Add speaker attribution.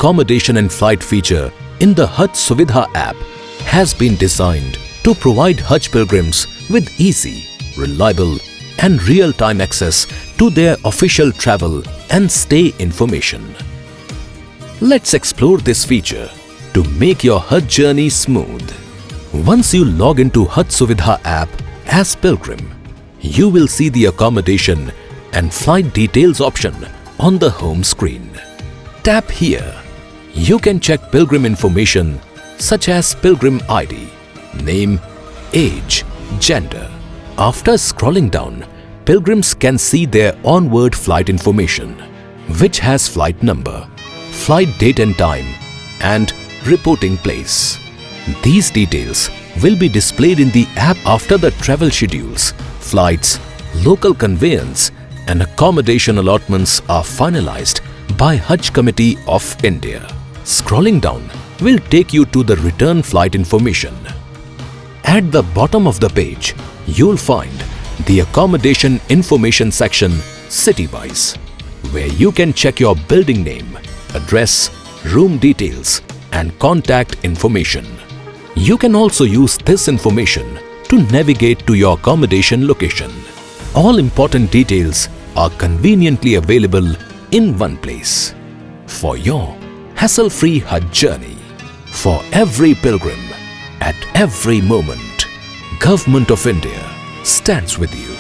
Speaker 1: accommodation and flight feature in the Hajj Suvidha app has been designed to provide Hajj pilgrims with easy, reliable and real-time access to their official travel and stay information. Let's explore this feature to make your Hajj journey smooth. Once you log into Hajj Suvidha app as pilgrim, you will see the accommodation and flight details option on the home screen. Tap here. You can check pilgrim information such as pilgrim ID, name, age, gender. After scrolling down, pilgrims can see their onward flight information, which has flight number, flight date and time, and reporting place. These details will be displayed in the app after the travel schedules, flights, local conveyance, and accommodation allotments are finalized by Hajj Committee of India. Scrolling down will take you to the return flight information. At the bottom of the page, you'll find the accommodation information section city-wise, where you can check your building name, address, room details, and contact information. You can also use this information to navigate to your accommodation location. All important details are conveniently available in one place. For your hassle-free Hajj journey, for every pilgrim, at every moment, Government of India stands with you.